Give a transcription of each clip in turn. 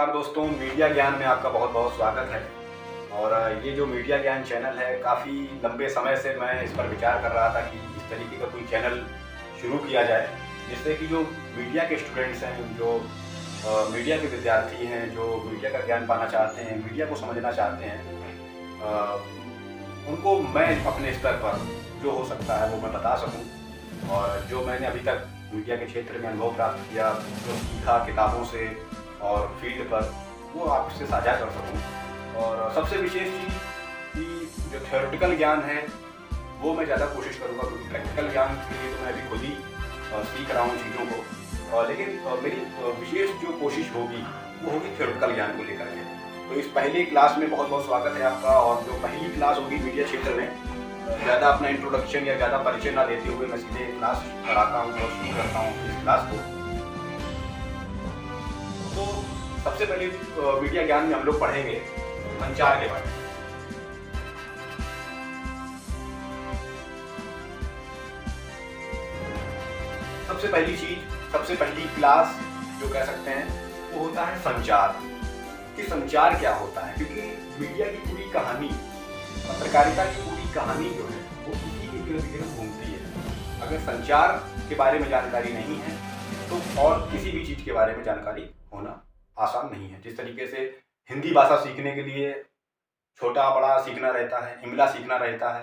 नमस्कार दोस्तों, मीडिया ज्ञान में आपका बहुत बहुत स्वागत है। और ये जो मीडिया ज्ञान चैनल है, काफ़ी लंबे समय से मैं इस पर विचार कर रहा था कि इस तरीके का कोई चैनल शुरू किया जाए, जिससे कि जो मीडिया के स्टूडेंट्स हैं, जो मीडिया के विद्यार्थी हैं, जो मीडिया का ज्ञान पाना चाहते हैं, मीडिया को समझना चाहते हैं, उनको मैं अपने स्तर पर जो हो सकता है वो मैं बता सकूं। और जो मैंने अभी तक मीडिया के क्षेत्र में अनुभव प्राप्त किया, जो सीखा किताबों से और फील्ड पर, वो आपसे साझा कर सकूं। और सबसे विशेष चीज़ कि जो थ्योरेटिकल ज्ञान है वो मैं ज़्यादा कोशिश करूँगा, क्योंकि प्रैक्टिकल ज्ञान के लिए तो मैं अभी खुद ही सीख रहा हूँ चीज़ों को। लेकिन मेरी विशेष जो कोशिश होगी वो होगी थ्योरेटिकल ज्ञान को लेकर के। तो इस पहली क्लास में बहुत बहुत स्वागत है आपका। और जो पहली क्लास होगी मीडिया क्षेत्र में, ज़्यादा अपना इंट्रोडक्शन या ज़्यादा परिचय ना देते हुए मैं सीधे क्लास कराता हूँ और शुरू करता हूँ इस क्लास को। तो सबसे पहले मीडिया ज्ञान में हम लोग पढ़ेंगे संचार के बारे में। सबसे पहली चीज, सबसे पहली क्लास जो कह सकते हैं वो होता है संचार। कि संचार क्या होता है, क्योंकि मीडिया की पूरी कहानी, पत्रकारिता की पूरी कहानी जो है वो इसी के इर्द गिर्द घूमती है। अगर संचार के बारे में जानकारी नहीं है तो और किसी भी चीज़ के बारे में जानकारी होना आसान नहीं है। जिस तरीके से हिंदी भाषा सीखने के लिए छोटा बड़ा सीखना रहता है, इमला सीखना रहता है,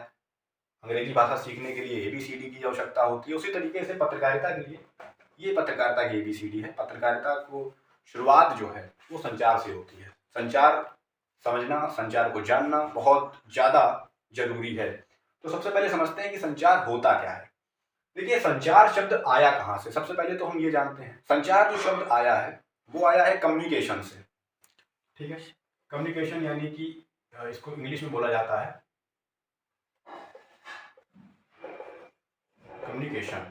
अंग्रेजी भाषा सीखने के लिए ABCD की आवश्यकता होती है, उसी तरीके से पत्रकारिता के लिए ये पत्रकारिता की ABCD है। पत्रकारिता को शुरुआत जो है वो संचार से होती है। संचार समझना, संचार को जानना बहुत ज़्यादा जरूरी है। तो सबसे पहले समझते हैं कि संचार होता क्या है। देखिए, संचार शब्द आया कहाँ से। सबसे पहले तो हम ये जानते हैं, संचार जो शब्द आया है वो आया है कम्युनिकेशन से। ठीक है, कम्युनिकेशन यानी कि इसको इंग्लिश में बोला जाता है कम्युनिकेशन।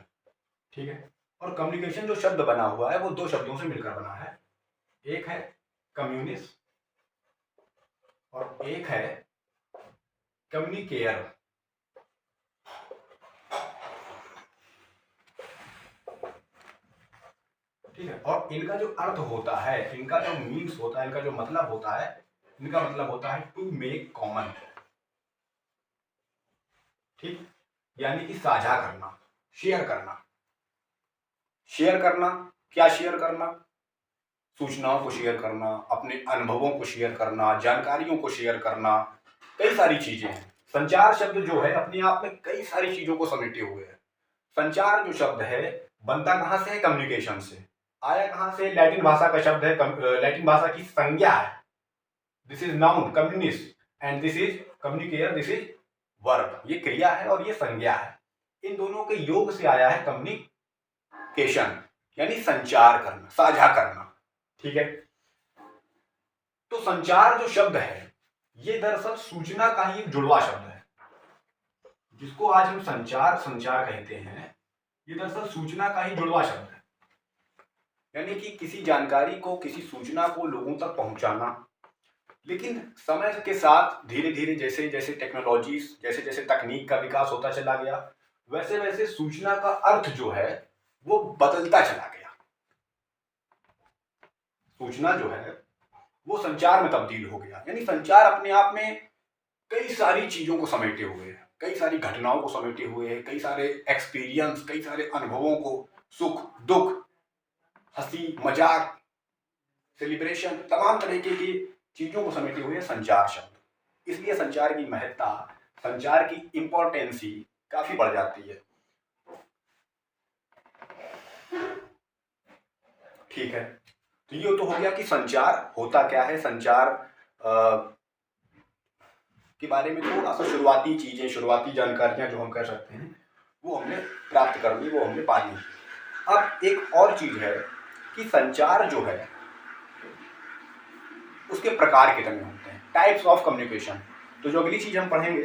ठीक है, और कम्युनिकेशन जो शब्द बना हुआ है वो दो शब्दों से मिलकर बना है। एक है कम्युनिस्ट और एक है कम्युनिकेयर। ठीक है, और इनका जो अर्थ होता है, इनका जो मीन्स होता है, इनका जो मतलब होता है, इनका मतलब होता है टू मेक कॉमन। ठीक, यानी कि साझा करना, शेयर करना। शेयर करना, क्या शेयर करना? सूचनाओं को शेयर करना, अपने अनुभवों को शेयर करना, जानकारियों को शेयर करना, कई सारी चीजें हैं। संचार शब्द जो है अपने आप में कई सारी चीजों को समेटे हुए है। संचार जो शब्द है बनता कहाँ से है? कम्युनिकेशन से। आया कहाँ से? लैटिन भाषा का शब्द है, लैटिन भाषा की संज्ञा है। This is noun communist and this is communicate, this is verb. ये क्रिया है और ये संज्ञा है। इन दोनों के योग से आया है कम्युनिकेशन, यानी संचार करना, साझा करना। ठीक है, तो संचार जो शब्द है ये दरअसल सूचना का ही एक जुड़वा शब्द है। जिसको आज हम संचार कहते हैं, ये दरअसल सूचना का ही जुड़वा शब्द है। यानी कि किसी जानकारी को, किसी सूचना को लोगों तक पहुंचाना। लेकिन समय के साथ धीरे धीरे जैसे जैसे टेक्नोलॉजीज, जैसे जैसे तकनीक का विकास होता चला गया, वैसे वैसे सूचना का अर्थ जो है वो बदलता चला गया। सूचना जो है वो संचार में तब्दील हो गया। यानी संचार अपने आप में कई सारी चीजों को समेटे हुए है, कई सारी घटनाओं को समेटे हुए है, कई सारे एक्सपीरियंस, कई सारे अनुभवों को, सुख दुख, हंसी मजाक, सेलिब्रेशन, तमाम तरीके की चीजों को समेटे हुए संचार शब्द। इसलिए संचार की महत्ता, संचार की इंपॉर्टेंस ही काफी बढ़ जाती है। ठीक है, तो ये तो हो गया कि संचार होता क्या है। संचार के बारे में थोड़ा सा शुरुआती चीजें, शुरुआती जानकारियां जो हम कर सकते हैं वो हमने प्राप्त कर ली, वो हमने पा ली। अब एक और चीज है कि संचार जो है उसके प्रकार कितने होते हैं, टाइप्स ऑफ कम्युनिकेशन। तो जो अगली चीज हम पढ़ेंगे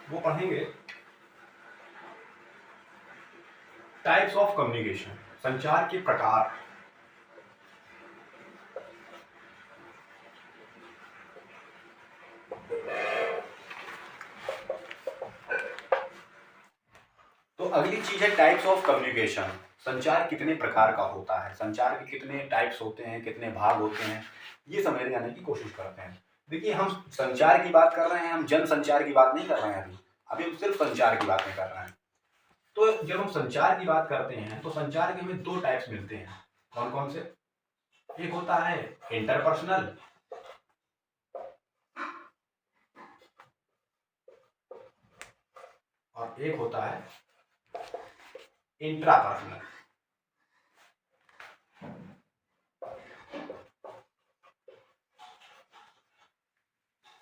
वो पढ़ेंगे टाइप्स ऑफ कम्युनिकेशन, संचार के प्रकार। तो अगली चीज है टाइप्स ऑफ कम्युनिकेशन। संचार कितने प्रकार का होता है, संचार के कितने टाइप्स होते हैं, कितने भाग होते हैं, ये समझ जाने की कोशिश करते हैं। देखिए, हम संचार की बात कर रहे हैं, हम जन संचार की बात नहीं कर रहे हैं। अभी हम सिर्फ संचार की बातें कर रहे हैं। तो जब हम संचार की बात करते हैं तो संचार के हमें दो टाइप्स मिलते हैं। कौन कौन से? एक होता है इंटरपर्सनल और एक होता है इंट्रापर्सनल।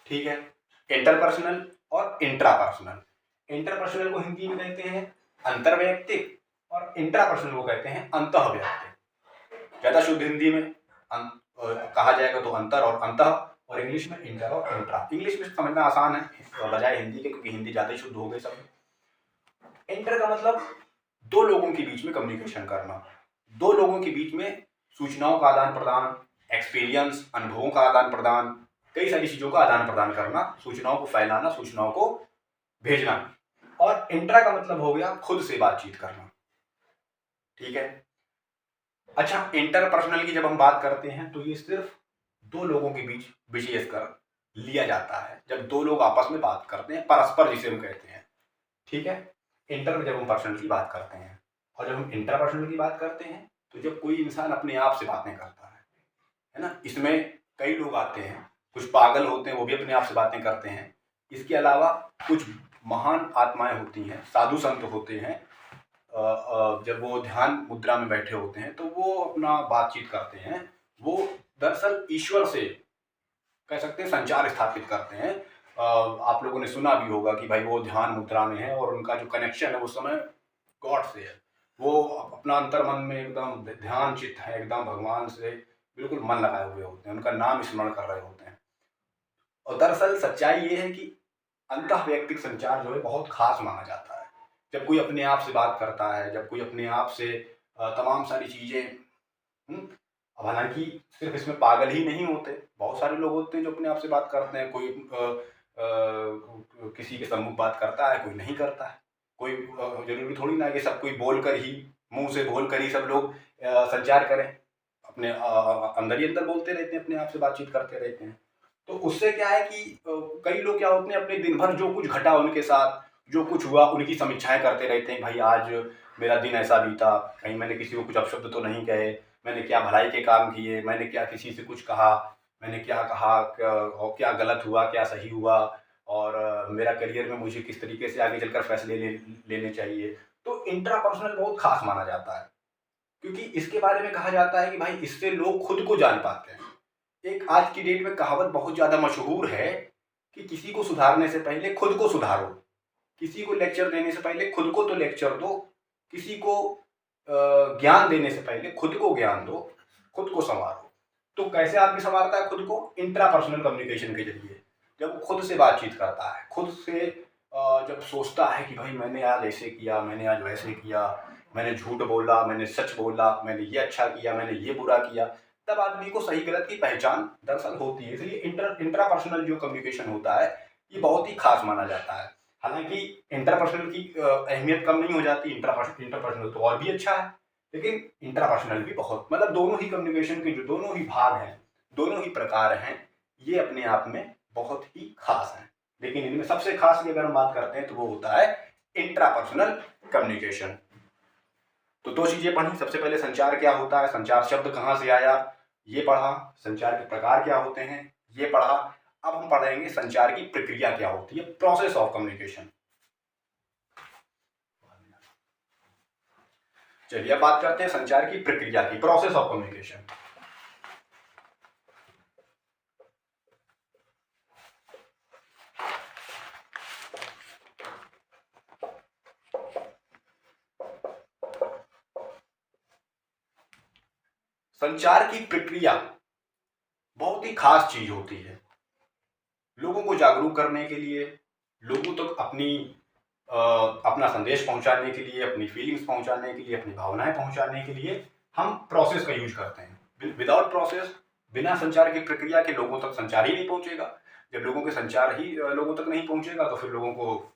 ठीक है, इंटरपर्सनल और इंट्रापर्सनल। इंटरपर्सनल को हिंदी में कहते हैं अंतर्वैयक्तिक और इंट्रापर्सनल को कहते हैं अंतःवैयक्तिक। ज्यादा शुद्ध हिंदी में कहा जाएगा तो अंतर और अंतः, और इंग्लिश में इंटर और इंट्रा। इंग्लिश में समझना आसान है बजाय हिंदी के, क्योंकि हिंदी ज्यादा ही शुद्ध हो गई सब। इंटर का मतलब दो लोगों के बीच में कम्युनिकेशन करना, दो लोगों के बीच में सूचनाओं का आदान प्रदान, एक्सपीरियंस, अनुभवों का आदान प्रदान, कई सारी चीजों का आदान प्रदान करना, सूचनाओं को फैलाना, सूचनाओं को भेजना। और इंट्रा का मतलब हो गया खुद से बातचीत करना। ठीक है, अच्छा, इंटरपर्सनल की जब हम बात करते हैं तो ये सिर्फ दो लोगों के बीच विशेषकर लिया जाता है, जब दो लोग आपस में बात करते हैं, परस्पर जिसे हम कहते हैं। ठीक है, इंटर में जब हम पर्सनल की बात करते हैं, और जब हम इंटरपर्सनल की बात करते हैं तो जब कोई इंसान अपने आप से बातें करता है ना। इसमें कई लोग आते हैं, कुछ पागल होते हैं, वो भी अपने आप से बातें करते हैं। इसके अलावा कुछ महान आत्माएं होती हैं, साधु संत होते हैं, जब वो ध्यान मुद्रा में बैठे होते हैं तो वो अपना बातचीत करते हैं। वो दरअसल ईश्वर से कह सकते हैं संचार स्थापित करते हैं। आप लोगों ने सुना भी होगा कि भाई वो ध्यान मुद्रा में है और उनका जो कनेक्शन है उस समय गॉड से है। वो अपना अंतर मन में एकदम ध्यान चित्त है, एकदम भगवान से बिल्कुल मन लगाए हुए होते हैं, उनका नाम स्मरण कर रहे होते हैं। और दरअसल सच्चाई ये है कि अंतःवैयक्तिक संचार जो है बहुत खास माना जाता है। जब कोई अपने आप से बात करता है, जब कोई अपने आप से तमाम सारी चीजें, अब हालांकि सिर्फ इसमें पागल ही नहीं होते, बहुत सारे लोग होते हैं जो अपने आप से बात करते हैं। कोई किसी के सम्मुख बात करता है, कोई नहीं करता है। कोई जरूरी थोड़ी ना कि सब कोई बोलकर ही, मुंह से बोलकर ही सब लोग संचार करें। अपने अंदर ही अंदर बोलते रहते हैं, अपने आप से बातचीत करते रहते हैं। तो उससे क्या है कि कई लोग क्या होते हैं, अपने दिन भर जो कुछ घटा उनके साथ, जो कुछ हुआ, उनकी समीक्षाएं करते रहते हैं। भाई आज मेरा दिन ऐसा बीता, कहीं मैंने किसी को कुछ अपशब्द तो नहीं कहे, मैंने क्या भलाई के काम किए, मैंने क्या किसी से कुछ कहा, मैंने क्या कहा, और क्या गलत हुआ, क्या सही हुआ, और मेरा करियर में मुझे किस तरीके से आगे चलकर फैसले लेने चाहिए। तो इंट्रापर्सनल बहुत खास माना जाता है, क्योंकि इसके बारे में कहा जाता है कि भाई इससे लोग खुद को जान पाते हैं। एक आज की डेट में कहावत बहुत ज़्यादा मशहूर है कि किसी को सुधारने से पहले खुद को सुधारो, किसी को लेक्चर देने से पहले खुद को तो लेक्चर दो, किसी को ज्ञान देने से पहले खुद को ज्ञान दो, खुद को संवारो। तो कैसे आदमी संवारता है खुद को? इंट्रापर्सनल कम्युनिकेशन के जरिए। जब खुद से बातचीत करता है, खुद से जब सोचता है कि भाई मैंने आज ऐसे किया, मैंने आज वैसे किया, मैंने झूठ बोला, मैंने सच बोला, मैंने ये अच्छा किया, मैंने ये बुरा किया, तब आदमी को सही गलत की पहचान दरअसल होती है। इसलिए इंट्रापर्सनल जो कम्युनिकेशन होता है ये बहुत ही खास माना जाता है। हालांकि इंटरपर्सनल की अहमियत कम नहीं हो जाती, इंटरपर्सनल तो और भी अच्छा है, लेकिन इंट्रापर्सनल भी बहुत, मतलब दोनों ही कम्युनिकेशन के जो दोनों ही भाग हैं, दोनों ही प्रकार हैं, ये अपने आप में बहुत ही खास हैं। लेकिन इनमें सबसे खास की अगर हम बात करते हैं तो वो होता है इंट्रापर्सनल कम्युनिकेशन। तो दो चीजें पढ़ी, सबसे पहले संचार क्या होता है, संचार शब्द कहाँ से आया, ये पढ़ा। संचार के प्रकार क्या होते हैं, ये पढ़ा। अब हम पढ़ेंगे संचार की प्रक्रिया क्या होती है, प्रोसेस ऑफ कम्युनिकेशन। चलिए अब बात करते हैं संचार की प्रक्रिया की, प्रोसेस ऑफ कम्युनिकेशन। संचार की प्रक्रिया बहुत ही खास चीज होती है। लोगों को जागरूक करने के लिए, लोगों तक अपनी अपना संदेश पहुंचाने के लिए, अपनी फीलिंग्स पहुंचाने के लिए, अपनी भावनाएं पहुंचाने के लिए हम प्रोसेस का यूज करते हैं। विदाउट प्रोसेस, बिना संचार की प्रक्रिया के लोगों तक संचार ही नहीं पहुंचेगा। जब लोगों के संचार ही लोगों तक नहीं पहुंचेगा तो फिर लोगों को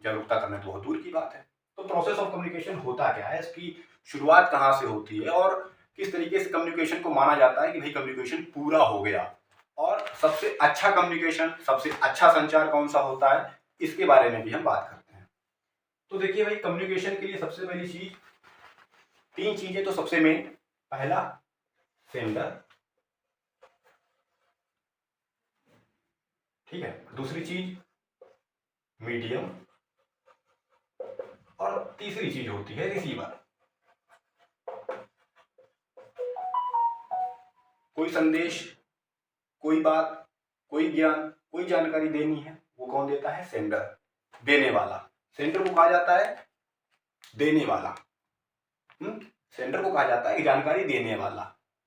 जागरूकता करना तो बहुत दूर की बात है। तो प्रोसेस ऑफ कम्युनिकेशन होता क्या है, इसकी शुरुआत कहाँ से होती है और किस तरीके से कम्युनिकेशन को माना जाता है कि भाई कम्युनिकेशन पूरा हो गया, और सबसे अच्छा कम्युनिकेशन, सबसे अच्छा संचार कौन सा होता है, इसके बारे में भी हम बात करते हैं। तो देखिए भाई, कम्युनिकेशन के लिए सबसे पहली चीज, 3 चीजें तो सबसे मेन। पहला सेंडर, ठीक है, दूसरी चीज मीडियम, और तीसरी चीज होती है रिसीवर। कोई संदेश, कोई बात, कोई ज्ञान, कोई जानकारी देनी है, वो कौन देता है? सेंडर, देने वाला। सेंडर को कहा जाता है देने वाला। सेंडर को कहा जाता है जानकारी देने वाला,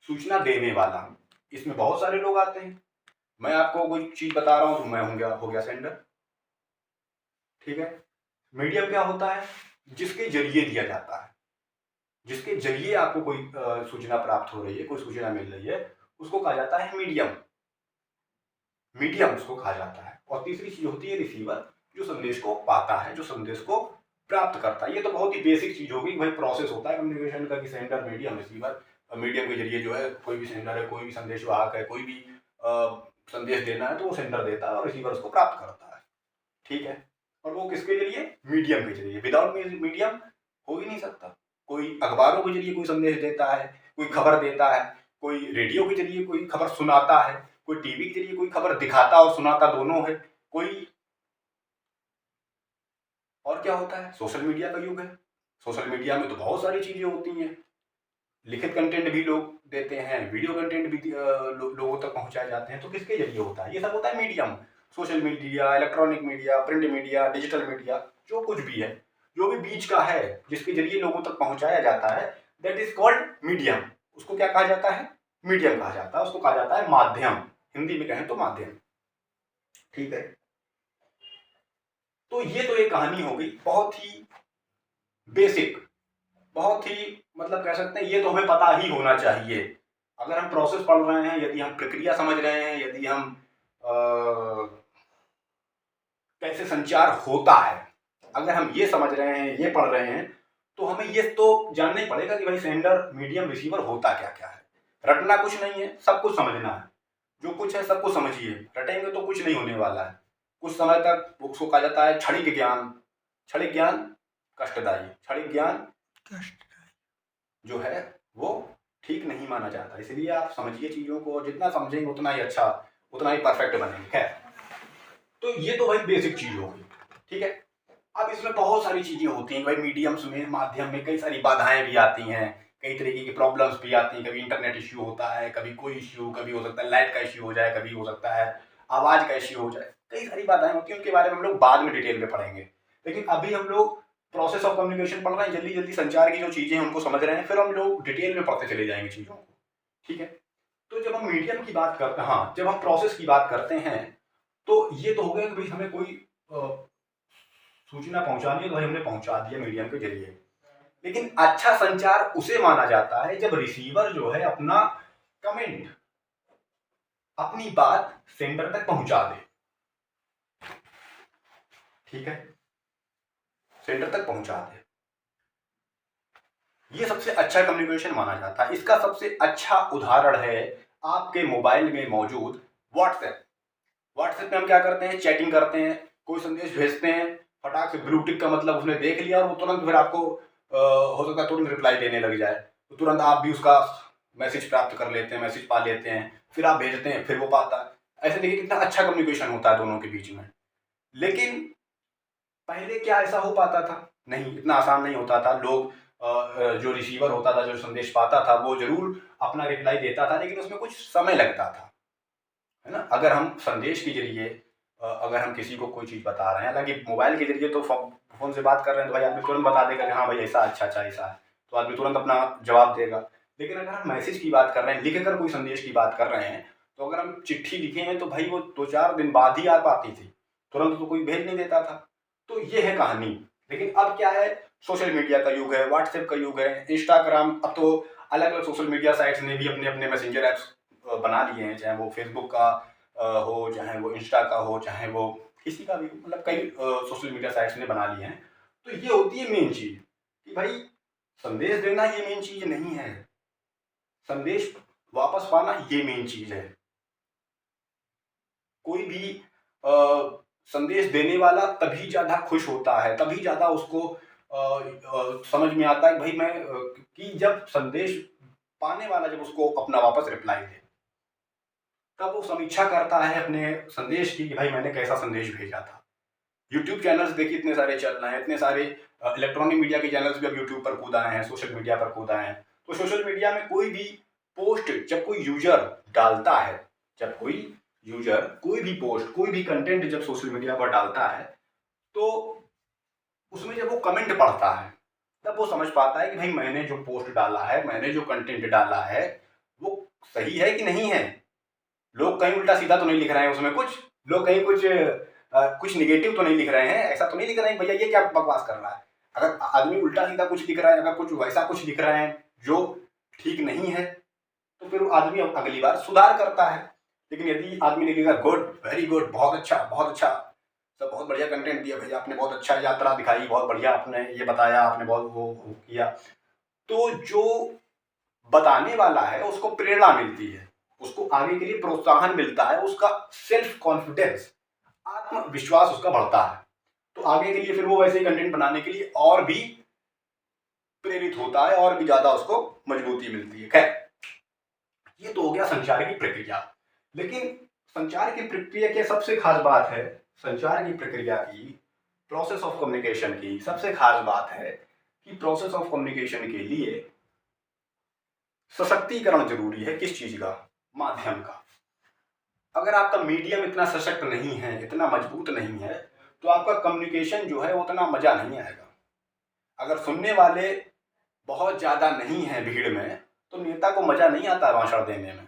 सूचना देने वाला। इसमें बहुत सारे लोग आते हैं। मैं आपको कोई चीज बता रहा हूं तो मैं हो गया सेंडर, ठीक है। मीडियम क्या होता है? जिसके जरिए दिया जाता है, जिसके जरिए आपको कोई सूचना प्राप्त हो रही है, कोई सूचना मिल रही है, उसको कहा जाता है मीडियम। मीडियम उसको कहा जाता है। और तीसरी चीज होती है रिसीवर, जो संदेश को पाता है, जो संदेश को प्राप्त करता है। ये तो बहुत ही बेसिक चीज होगी भाई। प्रोसेस होता है कम्युनिकेशन का कि सेंडर, मीडियम, रिसीवर। मीडियम के जरिए जो है कोई भी सेंडर है, कोई भी संदेश वाहक है, कोई भी संदेश देना है तो वो सेंडर देता है और रिसीवर उसको प्राप्त करता है, ठीक है। और वो किसके जरिए? मीडियम के जरिए। विदाउट मीडियम हो ही नहीं सकता। कोई अखबारों के जरिए कोई संदेश देता है, कोई खबर देता है, कोई रेडियो के जरिए कोई खबर सुनाता है, कोई टीवी के जरिए कोई खबर दिखाता और सुनाता दोनों है, कोई और क्या होता है? सोशल मीडिया का युग है। सोशल मीडिया में तो बहुत सारी चीजें होती हैं। लिखित कंटेंट भी लोग देते हैं, वीडियो कंटेंट भी लोगों तक पहुंचाए जाते हैं। तो किसके जरिए होता है? ये सब होता है medium. Social media, electronic media, print media, digital media, जो कुछ भी है, जो भी बीच का है, जिसके जरिए लोगों तक पहुंचाया जाता है, दैट इज कॉल्ड मीडियम। उसको क्या कहा जाता है? मीडियम कहा जाता है। उसको कहा जाता है माध्यम, हिंदी में कहें तो माध्यम, ठीक है। तो ये तो एक कहानी हो गई, बहुत ही बेसिक, बहुत ही मतलब कह सकते हैं ये तो हमें पता ही होना चाहिए। अगर हम प्रोसेस पढ़ रहे हैं, यदि हम प्रक्रिया समझ रहे हैं, यदि हम कैसे संचार होता है, अगर हम ये समझ रहे हैं, ये पढ़ रहे हैं, तो हमें ये तो जानना ही पड़ेगा कि भाई सेंडर, मीडियम, रिसीवर होता क्या क्या है। रटना कुछ नहीं है, सब कुछ समझना है। जो कुछ है सबको समझिए, रटेंगे तो कुछ नहीं होने वाला है। कुछ समय तक उसको कहा जाता है क्षणिक ज्ञान। क्षणिक ज्ञान कष्टदायी, क्षणिक ज्ञान जो है वो ठीक नहीं माना जाता। इसलिए आप समझिए चीजों को, और जितना समझेंगे उतना ही अच्छा, उतना ही परफेक्ट बनेंगे। खैर, तो ये तो भाई बेसिक चीज होगी, ठीक है। अब इसमें बहुत सारी चीजें होती हैं भाई। मीडियम्स में, माध्यम में कई सारी बाधाएं भी आती हैं, कई तरीके की प्रॉब्लम्स भी आती हैं। कभी इंटरनेट इश्यू होता है, कभी कोई इश्यू, कभी हो सकता है लाइट का इश्यू हो जाए, कभी हो सकता है आवाज का इश्यू हो जाए। कई सारी बाधाएं होती हैं, उनके बारे में हम लोग बाद में डिटेल में पढ़ेंगे। लेकिन अभी हम लोग प्रोसेस ऑफ कम्युनिकेशन पढ़ रहे हैं, जल्दी जल्दी संचार की जो चीजें हैं उनको समझ रहे हैं, फिर हम लोग डिटेल में पढ़ते चले जाएंगे चीजों को, ठीक है। तो जब हम मीडियम की बात करते हैं, हाँ, जब हम प्रोसेस की बात करते हैं, तो ये तो हो गया कि भाई हमें कोई सूचना पहुंचानी है तो भाई हमने पहुंचा दिया मीडियम के जरिए। लेकिन अच्छा संचार उसे माना जाता है जब रिसीवर जो है अपना कमेंट, अपनी बात सेंडर तक पहुंचा दे, ठीक है, सेंडर तक पहुंचा दे। ये सबसे अच्छा कम्युनिकेशन माना जाता है। इसका सबसे अच्छा उदाहरण है आपके मोबाइल में मौजूद व्हाट्सएप। व्हाट्सएप में हम क्या करते हैं? चैटिंग करते हैं, कोई संदेश भेजते हैं, फटाक से ब्लू टिक का मतलब उसने देख लिया और वो तुरंत फिर आपको हो सकता है तुरंत रिप्लाई देने लग जाए, तो तुरंत आप भी उसका मैसेज प्राप्त कर लेते हैं, मैसेज पा लेते हैं, फिर आप भेजते हैं, फिर वो पाता है। ऐसे देखिए कितना अच्छा कम्युनिकेशन होता है दोनों के बीच में। लेकिन पहले क्या ऐसा हो पाता था? नहीं, इतना आसान नहीं होता था। लोग जो रिसीवर होता था, जो संदेश पाता था, वो जरूर अपना रिप्लाई देता था, लेकिन उसमें कुछ समय लगता था, है ना। अगर हम संदेश के जरिए अगर हम किसी को कोई चीज़ बता रहे हैं, हालांकि मोबाइल के जरिए तो फ़ोन से बात कर रहे हैं तो भाई आदमी तुरंत बता देगा कि हाँ भाई ऐसा, अच्छा अच्छा ऐसा है, तो आदमी तुरंत अपना जवाब देगा। लेकिन अगर हम मैसेज की बात कर रहे हैं, लिख कर कोई संदेश की बात कर रहे हैं, तो अगर हम चिट्ठी लिखे हैं तो भाई वो 2-4 दिन बाद ही आ पाती थी, तुरंत तो कोई भेज नहीं देता था। तो ये है कहानी। लेकिन अब क्या है, सोशल मीडिया का युग है, व्हाट्सएप का युग है, इंस्टाग्राम, अब तो अलग अलग सोशल मीडिया साइट्स ने भी अपने अपने मैसेंजर ऐप्स बना लिए हैं, चाहे वो फेसबुक का हो, चाहे वो इंस्टा का हो, चाहे वो किसी का भी, मतलब कई सोशल मीडिया साइट्स ने बना लिए हैं। तो ये होती है मेन चीज कि भाई संदेश देना ये मेन चीज नहीं है, संदेश वापस पाना ये मेन चीज है। कोई भी संदेश देने वाला तभी ज्यादा खुश होता है, तभी ज्यादा उसको समझ में आता है भाई मैं कि जब संदेश पाने वाला जब उसको अपना वापस रिप्लाई दे, तब वो समीक्षा करता है अपने संदेश की कि भाई मैंने कैसा संदेश भेजा था। यूट्यूब चैनल्स देखिए इतने सारे चल रहे हैं, इतने सारे इलेक्ट्रॉनिक मीडिया के चैनल्स भी अब यूट्यूब पर कूद आए हैं, सोशल मीडिया पर कूद आए हैं। तो सोशल मीडिया में कोई भी पोस्ट जब कोई यूजर डालता है, जब कोई यूजर कोई भी पोस्ट, कोई भी कंटेंट जब सोशल मीडिया पर डालता है, तो उसमें जब वो कमेंट पढ़ता है, तब वो समझ पाता है कि भाई मैंने जो पोस्ट डाला है, मैंने जो कंटेंट डाला है, वो सही है कि नहीं है। लोग कहीं उल्टा सीधा तो नहीं लिख रहे हैं उसमें, कुछ लोग कहीं कुछ निगेटिव तो नहीं लिख रहे हैं, ऐसा तो नहीं लिख रहे हैं भैया ये क्या बकवास कर रहा है। अगर आदमी उल्टा सीधा कुछ लिख रहा है, अगर कुछ वैसा कुछ लिख रहे हैं जो ठीक नहीं है, तो फिर आदमी अगली बार सुधार करता है। लेकिन यदि आदमी ने लिखा गुड, वेरी गुड, बहुत अच्छा, बहुत अच्छा, सब बहुत बढ़िया कंटेंट दिया भैया आपने, बहुत अच्छा यात्रा दिखाई, बहुत बढ़िया आपने ये बताया, आपने बहुत वो किया, तो जो बताने वाला है उसको प्रेरणा मिलती है, उसको आगे के लिए प्रोत्साहन मिलता है, उसका सेल्फ कॉन्फिडेंस, आत्मविश्वास उसका बढ़ता है। तो आगे के लिए फिर वो वैसे ही कंटेंट बनाने के लिए और भी प्रेरित होता है, और भी ज्यादा उसको मजबूती मिलती है। खैर, ये तो हो गया संचार की प्रक्रिया। लेकिन संचार की प्रक्रिया की सबसे खास बात है, संचार की प्रक्रिया की, प्रोसेस ऑफ कम्युनिकेशन की सबसे खास बात है कि प्रोसेस ऑफ कम्युनिकेशन के लिए सशक्तिकरण जरूरी है। किस चीज का? माध्यम का। अगर आपका मीडियम इतना सशक्त नहीं है, इतना मजबूत नहीं है, तो आपका कम्युनिकेशन जो है उतना मजा नहीं आएगा। अगर सुनने वाले बहुत ज्यादा नहीं है भीड़ में, तो नेता को मजा नहीं आता भाषण देने में।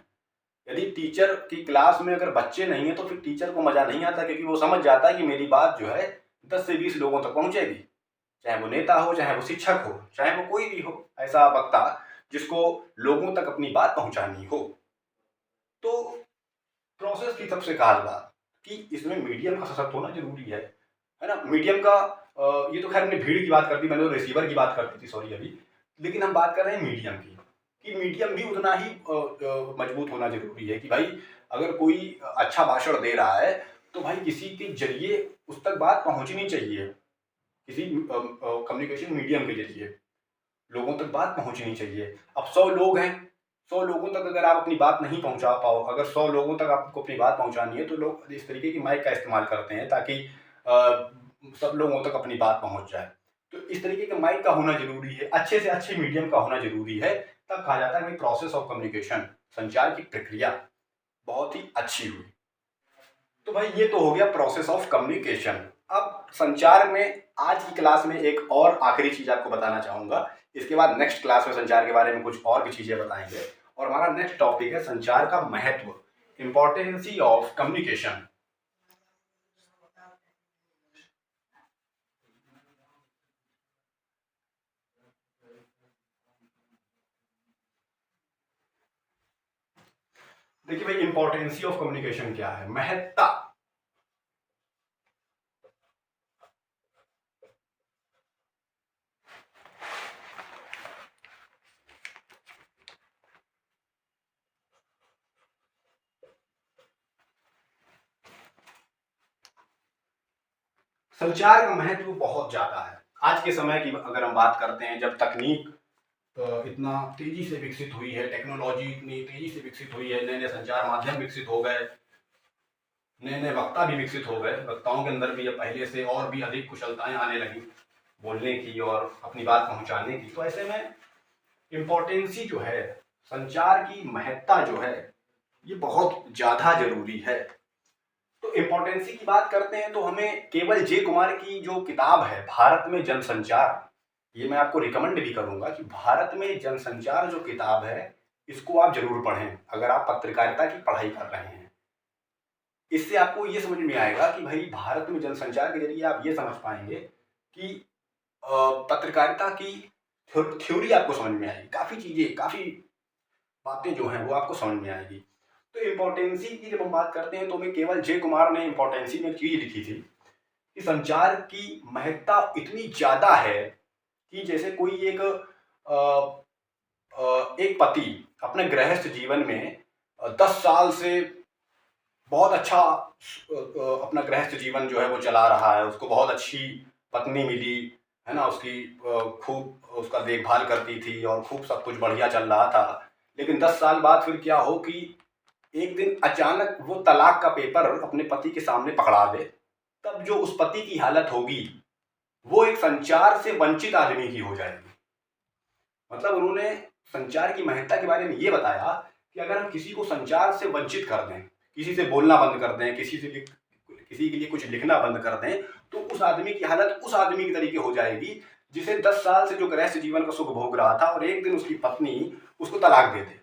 यदि टीचर की क्लास में अगर बच्चे नहीं है, तो फिर टीचर को मजा नहीं आता, क्योंकि वो समझ जाता है कि मेरी बात जो है 10 से 20 लोगों तक पहुंचेगी, चाहे वो नेता हो, चाहे वो शिक्षक हो, चाहे वो कोई भी हो, ऐसा वक्ता जिसको लोगों तक अपनी बात पहुंचानी हो। तो प्रोसेस की सबसे खास बात कि इसमें मीडियम का सशक्त होना जरूरी है ना। मीडियम का ये तो खैर हमने भीड़ की बात कर दी, मैंने तो रिसीवर की बात कर दी थी, सॉरी अभी। लेकिन हम बात कर रहे हैं मीडियम की, कि मीडियम भी उतना ही मजबूत होना जरूरी है कि भाई अगर कोई अच्छा भाषण दे रहा है, तो भाई किसी के जरिए उस तक बात पहुंचनी चाहिए, किसी कम्युनिकेशन मीडियम के जरिए लोगों तक बात पहुंचनी चाहिए। अब 100 लोग हैं, 100 लोगों तक अगर आप अपनी बात नहीं पहुंचा पाओ, अगर 100 लोगों तक आपको अपनी बात पहुंचानी है, तो लोग इस तरीके की माइक का इस्तेमाल करते हैं ताकि सब लोगों तक अपनी बात पहुंच जाए। तो इस तरीके के माइक का होना जरूरी है, अच्छे से अच्छे मीडियम का होना जरूरी है। तब कहा जाता है कि प्रोसेस ऑफ कम्युनिकेशन, संचार की प्रक्रिया बहुत ही अच्छी हुई। तो भाई ये तो हो गया प्रोसेस ऑफ कम्युनिकेशन। अब संचार में आज की क्लास में एक और आखिरी चीज आपको बताना चाहूंगा, इसके बाद नेक्स्ट क्लास में संचार के बारे में कुछ और भी चीजें बताएंगे। और हमारा नेक्स्ट टॉपिक है संचार का महत्व, इंपॉर्टेंसी ऑफ कम्युनिकेशन। देखिए भाई, इंपॉर्टेंसी ऑफ कम्युनिकेशन क्या है, महत्ता। संचार का महत्व बहुत ज्यादा है। आज के समय की अगर हम बात करते हैं, जब तकनीक इतना तेजी से विकसित हुई है, टेक्नोलॉजी इतनी तेजी से विकसित हुई है, नए नए संचार माध्यम विकसित हो गए, नए नए वक्ता भी विकसित हो गए, वक्ताओं के अंदर भी अब पहले से और भी अधिक कुशलताएं आने लगी बोलने की और अपनी बात पहुंचाने की। तो ऐसे में इम्पोर्टेंसी जो है, संचार की महत्ता जो है, ये बहुत ज्यादा जरूरी है। तो इम्पोर्टेंसी की बात करते हैं तो हमें केवल जे कुमार की जो किताब है भारत में जनसंचार, ये मैं आपको रिकमेंड भी करूंगा कि भारत में जनसंचार जो किताब है, इसको आप जरूर पढ़ें अगर आप पत्रकारिता की पढ़ाई कर रहे हैं। इससे आपको ये समझ में आएगा कि भाई भारत में जनसंचार के जरिए आप ये समझ पाएंगे कि पत्रकारिता की थ्योरी आपको समझ में आएगी, काफ़ी चीज़ें, काफ़ी बातें जो हैं वो आपको समझ में आएगी। तो इम्पोर्टेंसी की जब हम बात करते हैं तो मैं केवल जे कुमार ने इम्पोर्टेंसी में एक चीज़ लिखी थी कि संचार की महत्ता इतनी ज़्यादा है कि जैसे कोई एक पति अपने गृहस्थ जीवन में 10 साल से बहुत अच्छा अपना गृहस्थ जीवन जो है वो चला रहा है, उसको बहुत अच्छी पत्नी मिली, है ना, उसकी खूब उसका देखभाल करती थी और खूब सब कुछ बढ़िया चल रहा था। लेकिन 10 साल बाद फिर क्या हो कि एक दिन अचानक वो तलाक का पेपर अपने पति के सामने पकड़ा दे, तब जो उस पति की हालत होगी वो एक संचार से वंचित आदमी की हो जाएगी। मतलब उन्होंने संचार की महत्ता के बारे में ये बताया कि अगर हम किसी को संचार से वंचित कर दें, किसी से बोलना बंद कर दें, किसी के लिए कुछ लिखना बंद कर दें, तो उस आदमी की हालत उस आदमी की तरीके हो जाएगी जिसे 10 साल से जो गृहस्थ जीवन का सुख भोग रहा था और एक दिन उसकी पत्नी उसको तलाक दे दे,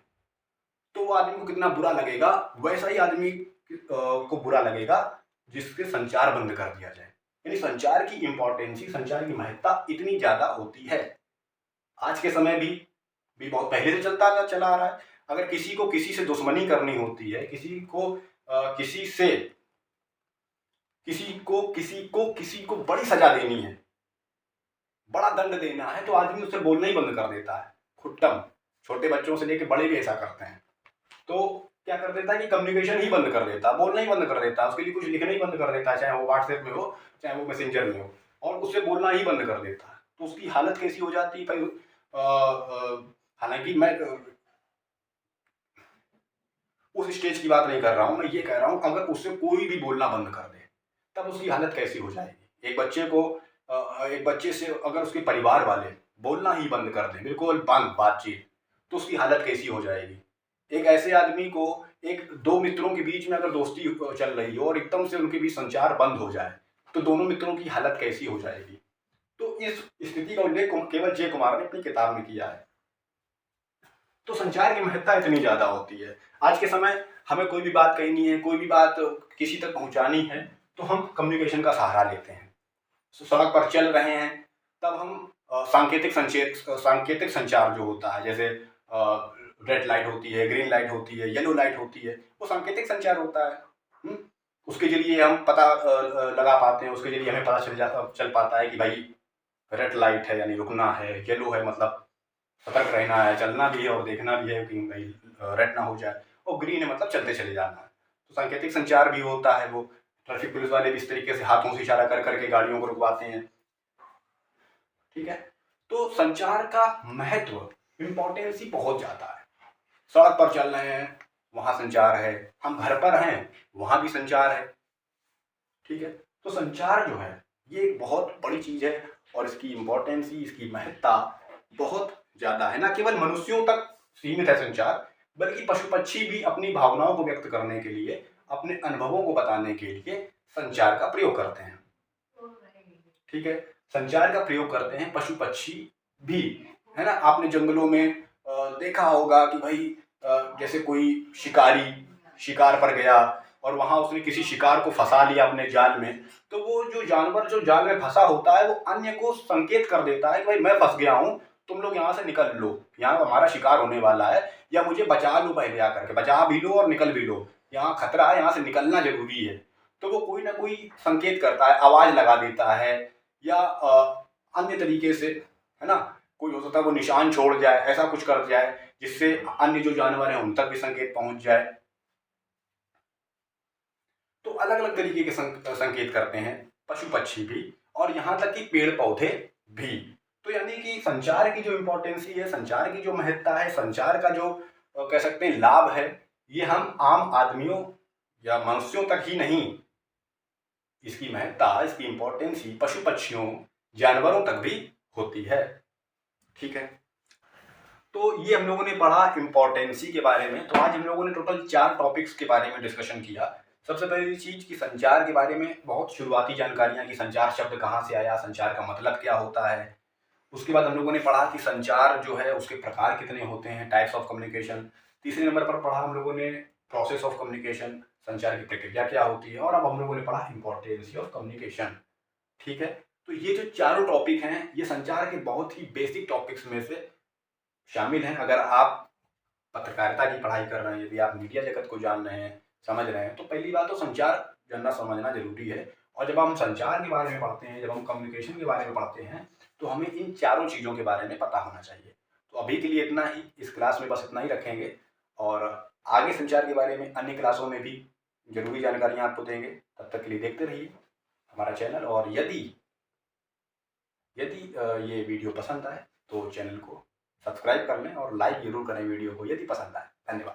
तो वो आदमी को कितना बुरा लगेगा, वैसा ही आदमी को बुरा लगेगा जिसके संचार बंद कर दिया जाए। यानी संचार की इंपॉर्टेंसी, संचार की महत्ता इतनी ज्यादा होती है। आज के समय भी बहुत पहले से चला आ रहा है। अगर किसी को किसी से दुश्मनी करनी होती है, किसी को बड़ी सजा देनी है, बड़ा दंड देना है, तो आदमी उससे बोलना ही बंद कर देता है। खुट्टम, छोटे बच्चों से लेकर बड़े भी ऐसा करते हैं। तो क्या कर देता है कि कम्युनिकेशन ही बंद कर देता है, बोलना ही बंद कर देता है, उसके लिए कुछ लिखना ही बंद कर देता है, चाहे वो व्हाट्सएप में हो चाहे वो मैसेंजर में हो, और उससे बोलना ही बंद कर देता है। तो उसकी हालत कैसी हो जाती है भाई। हालांकि मैं उस स्टेज की बात नहीं कर रहा हूं, मैं ये कह रहा हूं अगर उससे कोई भी बोलना बंद कर दे तब उसकी हालत कैसी हो जाएगी। एक बच्चे से अगर उसके परिवार वाले बोलना ही बंद कर दें, बिल्कुल बंद बातचीत, तो उसकी हालत कैसी हो जाएगी। एक ऐसे आदमी को, एक दो मित्रों के बीच में अगर दोस्ती चल रही हो और एकदम से उनके बीच संचार बंद हो जाए तो दोनों मित्रों की हालत कैसी हो जाएगी। तो इस स्थिति का उल्लेख केवल जे कुमार ने अपनी किताब में किया है। तो संचार की महत्ता इतनी ज्यादा होती है। आज के समय हमें कोई भी बात कहनी है, कोई भी बात किसी तक पहुंचानी है, तो हम कम्युनिकेशन का सहारा लेते हैं। सड़क पर चल रहे हैं तब हम सांकेतिक संचार जो होता है, जैसे रेड लाइट होती है, ग्रीन लाइट होती है, येलो लाइट होती है, वो सांकेतिक संचार होता है। उसके जरिए हम पता लगा पाते हैं, उसके जरिए हमें पता चल पाता है कि भाई रेड लाइट है यानी रुकना है, येलो है मतलब सतर्क रहना है, चलना भी है और देखना भी है कि भाई रेड ना हो जाए, और ग्रीन है मतलब चलते चले जाना है। तो सांकेतिक संचार भी होता है। वो ट्रैफिक पुलिस वाले भी इस तरीके से हाथों से इशारा कर करके गाड़ियों को रुकवाते हैं। ठीक है, तो संचार का महत्व, इंपॉर्टेंस ही बहुत ज्यादा है। सड़क पर चल रहे हैं वहां संचार है, हम घर पर हैं वहां भी संचार है। ठीक है, तो संचार जो है ये एक बहुत बड़ी चीज है और इसकी इंपॉर्टेंस ही, इसकी महत्ता बहुत ज्यादा है। ना केवल मनुष्यों तक सीमित है संचार, बल्कि पशु पक्षी भी अपनी भावनाओं को व्यक्त करने के लिए, अपने अनुभवों को बताने के लिए संचार का प्रयोग करते हैं। ठीक है, संचार का प्रयोग करते हैं पशु पक्षी भी, है ना। आपने जंगलों में देखा होगा कि भाई जैसे कोई शिकारी शिकार पर गया और वहां उसने किसी शिकार को फंसा लिया अपने जाल में, तो वो जो जानवर जो जाल में फंसा होता है वो अन्य को संकेत कर देता है कि भाई मैं फंस गया हूं, तुम लोग यहाँ से निकल लो, यहाँ हमारा शिकार होने वाला है, या मुझे बचा लो, पहले आकर के बचा भी लो और निकल भी लो, यहाँ खतरा है, यहाँ से निकलना जरूरी है। तो वो कोई ना कोई संकेत करता है, आवाज लगा देता है, या अन्य तरीके से, है ना, कोई हो सकता है वो निशान छोड़ जाए, ऐसा कुछ कर जाए जिससे अन्य जो जानवर हैं उन तक भी संकेत पहुंच जाए। तो अलग अलग तरीके के संकेत करते हैं पशु पक्षी भी, और यहाँ तक कि पेड़ पौधे भी। तो यानी कि संचार की जो इम्पोर्टेंसी है, संचार की जो महत्ता है, संचार का जो कह सकते हैं लाभ है, ये हम आम आदमियों या मनुष्यों तक ही नहीं, इसकी महत्ता, इसकी इम्पोर्टेंसी पशु पक्षियों, जानवरों तक भी होती है। ठीक है, तो ये हम लोगों ने पढ़ा इम्पोर्टेंसी के बारे में। तो आज हम लोगों ने टोटल 4 टॉपिक्स के बारे में डिस्कशन किया। सबसे पहली चीज कि संचार के बारे में बहुत शुरुआती जानकारियां, कि संचार शब्द कहाँ से आया, संचार का मतलब क्या होता है। उसके बाद हम लोगों ने पढ़ा कि संचार जो है उसके प्रकार कितने होते हैं, टाइप्स ऑफ कम्युनिकेशन। तीसरे नंबर पर पढ़ा हम लोगों ने प्रोसेस ऑफ कम्युनिकेशन, संचार की प्रक्रिया क्या होती है, और अब हम लोगों ने पढ़ा इंपॉर्टेंस ऑफ कम्युनिकेशन। ठीक है, तो ये जो चारों टॉपिक हैं ये संचार के बहुत ही बेसिक टॉपिक्स में से शामिल हैं। अगर आप पत्रकारिता की पढ़ाई कर रहे हैं, यदि आप मीडिया जगत को जान रहे हैं, समझ रहे हैं, तो पहली बात तो संचार जानना समझना जरूरी है। और जब हम संचार के बारे में पढ़ते हैं, जब हम कम्युनिकेशन के बारे में पढ़ते हैं, तो हमें इन चारों चीज़ों के बारे में पता होना चाहिए। तो अभी के लिए इतना ही, इस क्लास में बस इतना ही रखेंगे, और आगे संचार के बारे में अन्य क्लासों में भी जरूरी जानकारियाँ आपको देंगे। तब तक के लिए देखते रहिए हमारा चैनल, और यदि ये वीडियो पसंद आए तो चैनल को सब्सक्राइब कर लें और लाइक जरूर करें वीडियो को यदि पसंद आए। धन्यवाद।